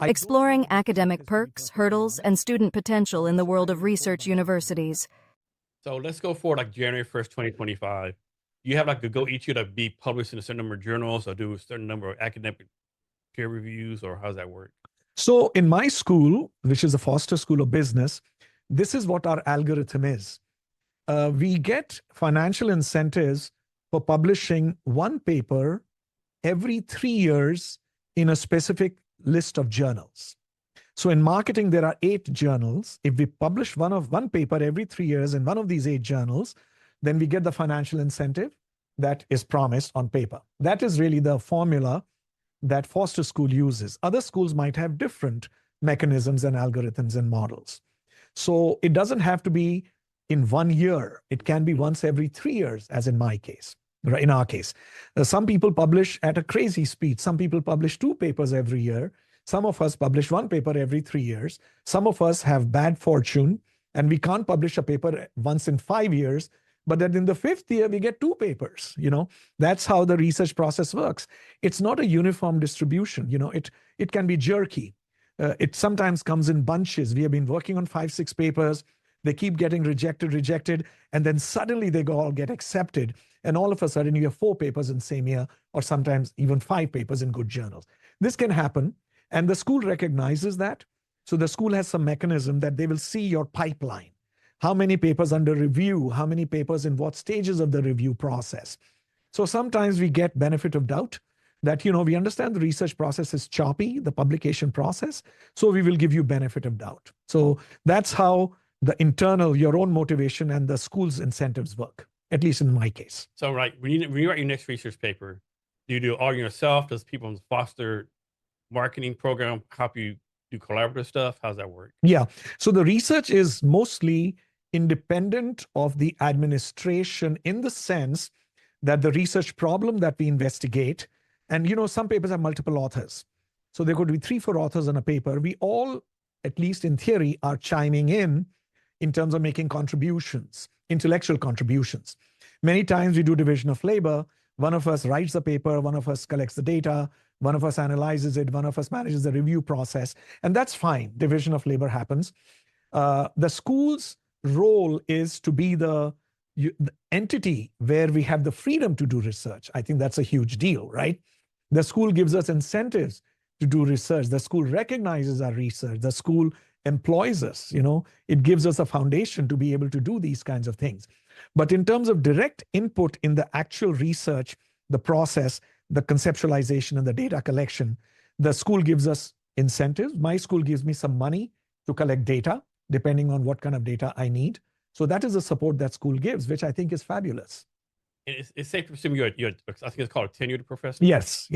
Exploring academic perks, hurdles, and student potential in the world of research universities. So let's go for like January 1st, 2025. You have like a goal each year to be published in a certain number of journals or do a certain number of academic peer reviews, or how does that work? So in my school, which is the Foster School of Business, this is what our algorithm is. We get financial incentives for publishing one paper every 3 years in a specific list of journals. So in marketing, there are 8 journals. If we publish one paper every 3 years in one of these 8 journals, then we get the financial incentive that is promised on paper. That is really the formula that Foster School uses. Other schools might have different mechanisms and algorithms and models. So it doesn't have to be in 1 year. It can be once every 3 years, as in my case, in our case. Some people publish at a crazy speed. Some people publish 2 papers every year. Some of us publish 1 paper every 3 years. Some of us have bad fortune and we can't publish a paper once in 5 years, but then in the 5th year, we get 2 papers. That's how the research process works. It's not a uniform distribution. It can be jerky. It sometimes comes in bunches. We have been working on 5, 6 papers. They keep getting rejected. And then suddenly they all get accepted. And all of a sudden you have 4 papers in the same year, or sometimes even 5 papers in good journals. This can happen. And the school recognizes that. So the school has some mechanism that they will see your pipeline. How many papers under review? How many papers in what stages of the review process? So sometimes we get benefit of doubt that, we understand the research process is choppy, the publication process. So we will give you benefit of doubt. So that's how the internal, your own motivation and the school's incentives work, at least in my case. So, right, when you write your next research paper, do you do it all yourself? Does people in the Foster marketing program help you do collaborative stuff? How's that work? Yeah. So the research is mostly independent of the administration in the sense that the research problem that we investigate, and some papers have multiple authors. So there could be 3, 4 authors on a paper. We all, at least in theory, are chiming in terms of making contributions, intellectual contributions. Many times we do division of labor. One of us writes the paper, one of us collects the data, one of us analyzes it, one of us manages the review process, and that's fine. Division of labor happens. The school's role is to be the entity where we have the freedom to do research. I think that's a huge deal, right? The school gives us incentives to do research. The school recognizes our research. The school employs us. It gives us a foundation to be able to do these kinds of things. But in terms of direct input in the actual research, the process, the conceptualization and the data collection, the school gives us incentives. My school gives me some money to collect data, depending on what kind of data I need. So that is the support that school gives, which I think is fabulous. It's safe to assume you're I think it's called a tenured professor. Yes.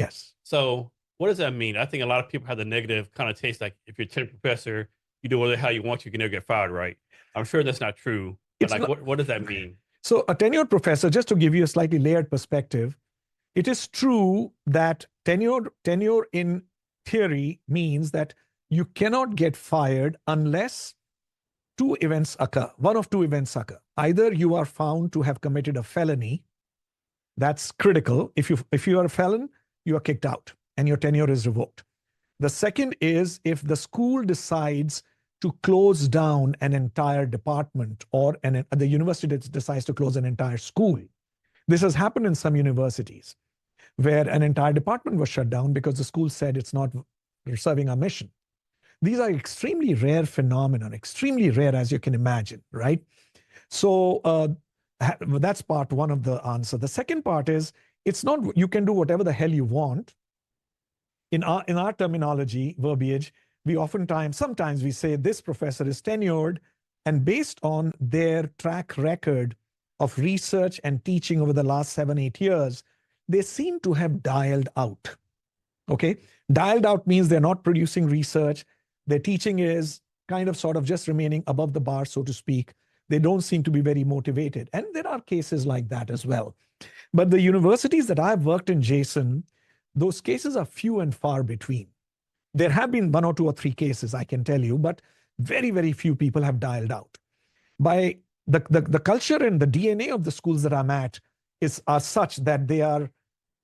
So what does that mean? I think a lot of people have the negative kind of taste, like if you're a tenured professor, you do whatever the hell you want, you can never get fired, right? I'm sure that's not true. But what does that mean? So a tenured professor, just to give you a slightly layered perspective, it is true that tenure in theory means that you cannot get fired unless 2 events occur. One of 2 events occur. Either you are found to have committed a felony. That's critical. If you are a felon, you are kicked out and your tenure is revoked. The second is if the school decides to close down an entire department, or the university decides to close an entire school. This has happened in some universities where an entire department was shut down because the school said it's not serving our mission. These are extremely rare phenomenon, extremely rare as you can imagine, right? So that's part one of the answer. The second part is, it's not you can do whatever the hell you want. In our terminology, verbiage, sometimes we say this professor is tenured, and based on their track record of research and teaching over the last 7, 8 years, they seem to have dialed out. Okay? Dialed out means they're not producing research. Their teaching is kind of sort of just remaining above the bar, so to speak. They don't seem to be very motivated. And there are cases like that as well. But the universities that I've worked in, Jason, those cases are few and far between. There have been 1 or 2 or 3 cases, I can tell you, but very, very few people have dialed out. By the culture and the DNA of the schools that I'm at are such that they are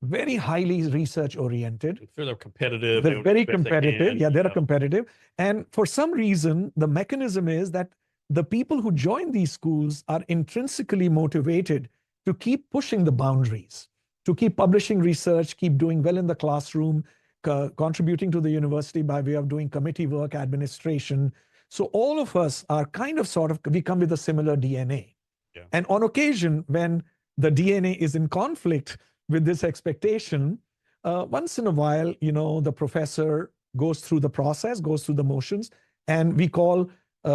very highly research oriented. I'm sure they're competitive. They're They very do the best they competitive. can. Yeah, they're Yeah. competitive. And for some reason, the mechanism is that the people who join these schools are intrinsically motivated to keep pushing the boundaries, to keep publishing research, keep doing well in the classroom, contributing to the university by way of doing committee work, administration. So all of us are kind of sort of, we come with a similar DNA. Yeah. And on occasion, when the DNA is in conflict with this expectation, once in a while, the professor goes through the process, goes through the motions, and we call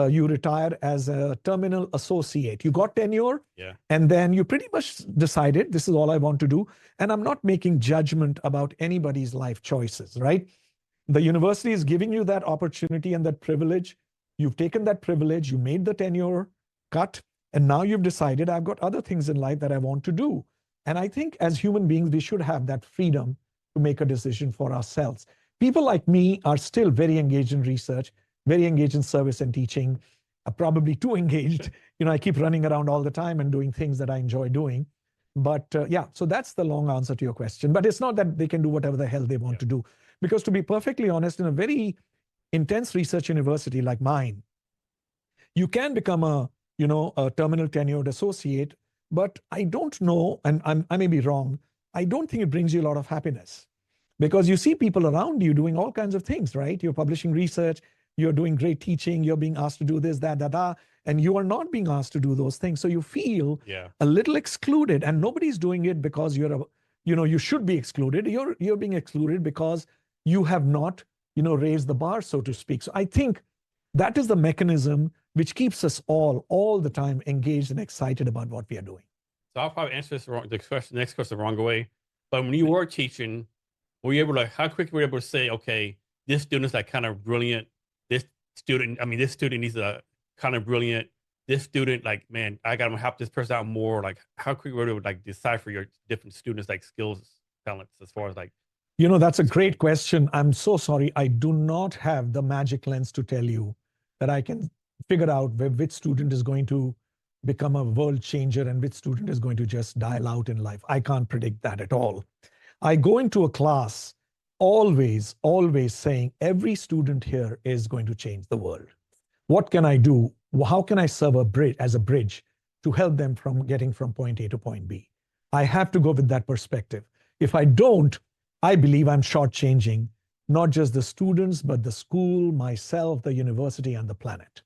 you retire as a terminal associate. You got tenure, Yeah. and then you pretty much decided this is all I want to do. And I'm not making judgment about anybody's life choices, right? The university is giving you that opportunity and that privilege. You've taken that privilege, you made the tenure cut, and now you've decided I've got other things in life that I want to do. And I think as human beings, we should have that freedom to make a decision for ourselves. People like me are still very engaged in research, very engaged in service and teaching, probably too engaged. I keep running around all the time and doing things that I enjoy doing. But yeah, so that's the long answer to your question. But it's not that they can do whatever the hell they want to do. Because to be perfectly honest, in a very intense research university like mine, you can become a terminal tenured associate, but I don't know, and I may be wrong, I don't think it brings you a lot of happiness. Because you see people around you doing all kinds of things, right? You're publishing research, you're doing great teaching, you're being asked to do this, that, and you are not being asked to do those things. So you feel a little excluded, and nobody's doing it because you should be excluded. You're being excluded because you have not, raised the bar, so to speak. So I think that is the mechanism which keeps us all the time engaged and excited about what we are doing. So I'll probably answer this wrong, next question the wrong way. But when you were teaching, were you able to, how quickly were you able to say, okay, this student's like kind of brilliant. This student needs a kind of brilliant. This student, like, man, I got to help this person out more. Like, how quickly were you able to like decipher your different students, like skills, talents, as far as like? That's a great question. I'm so sorry. I do not have the magic lens to tell you that I can figure out which student is going to become a world changer and which student is going to just dial out in life. I can't predict that at all. I go into a class always saying every student here is going to change the world. What can I do? How can I serve as a bridge to help them from getting from point A to point B? I have to go with that perspective. If I don't, I believe I'm shortchanging not just the students, but the school, myself, the university, and the planet.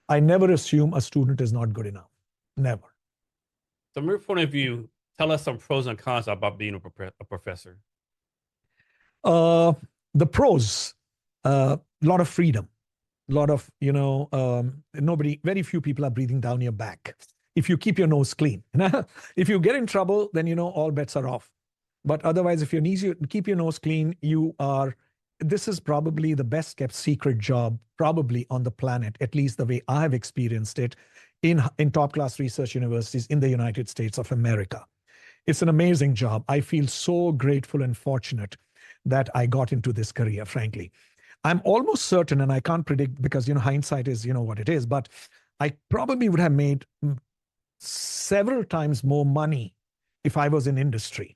I never assume a student is not good enough. Never. From your point of view, tell us some pros and cons about being a professor. The pros, a lot of freedom, a lot of, very few people are breathing down your back. If you keep your nose clean, if you get in trouble, then, all bets are off. But otherwise, if you keep your nose clean, this is probably the best kept secret job probably on the planet, at least the way I have experienced it in top class research universities in the United States of America. It's an amazing job. I feel so grateful and fortunate that I got into this career, frankly. I'm almost certain, and I can't predict because, hindsight is, what it is, but I probably would have made several times more money if I was in industry.